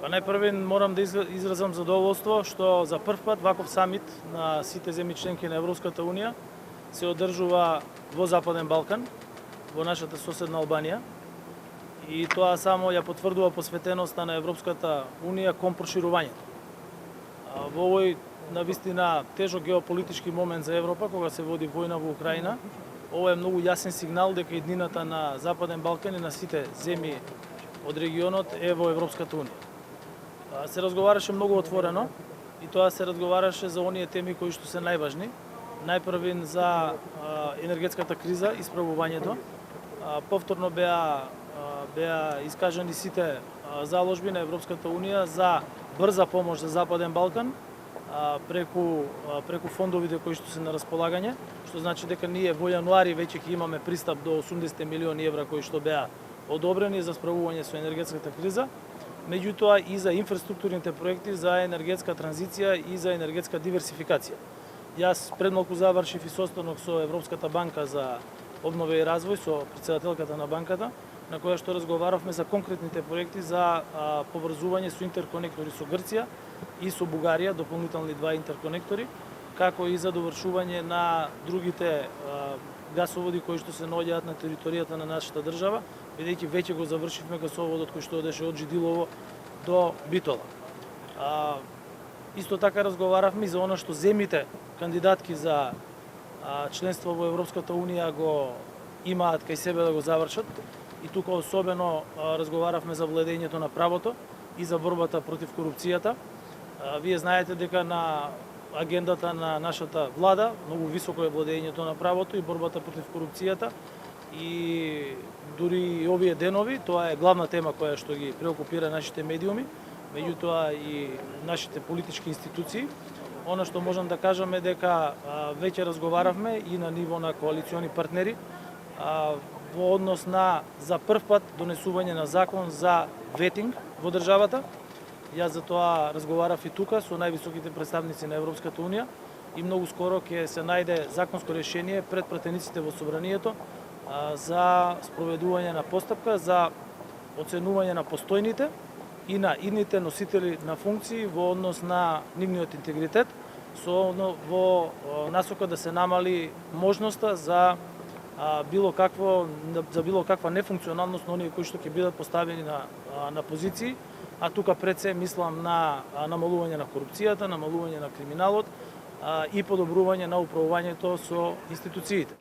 Па најпрви морам да изразам задоволство што за прв пат ваков самит на сите земји членки на Европската унија се одржува во Западен Балкан, во нашата соседна Албанија. И тоа само ја потврдува посветеноста на Европската унија кон проширувањето. Во овој навистина тежок геополитички момент за Европа, кога се води војна во Украина, ова е многу јасен сигнал дека иднината на Западен Балкан и на сите земји од регионот е во Европската унија. Се разговараше многу отворено и тоа се разговараше за оние теми кои што се најважни. Најпрвин за енергетската криза, исправувањето. Повторно беа искажани сите заложби на Европската унија за брза помош за Западен Балкан преку фондовите кои што се на располагање, што значи дека ние во јануари веќе ќе имаме пристап до 80 милиони евра кои што беа одобрени за справување со енергетската криза, меѓутоа и за инфраструктурните проекти за енергетска транзиција и за енергетска диверсификација. Јас пред малку завршив и состанок со Европската банка за обнова и развој, со претседателката на банката, на која што разговаравме за конкретните проекти за поврзување со интерконектори со Грција и со Бугарија, дополнителни 2 интерконектори, како и за довршување на другите гасоводи кои што се наоѓаат на територијата на нашата држава, бидејќи веќе го завршивме гасоводот кој што одеше од Жидилово до Битола. Исто така разговаравме и за она што земјите кандидатки за членство во Европската унија го имаат кај себе да го завршат. И тука особено разговаравме за владењето на правото и за борбата против корупцијата. Вие знаете дека на агендата на нашата влада многу високо е владењето на правото и борбата против корупцијата. И дури и овие денови, тоа е главна тема која што ги преокупира нашите медиуми, меѓутоа и нашите политички институции. Она што можам да кажам е дека веќе разговаравме и на ниво на коалициони партнери во однос на за прв пат донесување на закон за ветинг во државата. Јас за тоа разговарав и тука со највисоките представници на Европската унија и многу скоро ќе се најде законско решение пред пратениците во собранието за спроведување на постапка за оценување на постојните и на идните носители на функции во однос на нивниот интегритет, во насока да се намали можноста за било каква нефункционалност на оние кои што ќе бидат поставени на позиции, а тука пред се мислам на намалување на корупцијата, намалување на криминалот и подобрување на управувањето со институциите.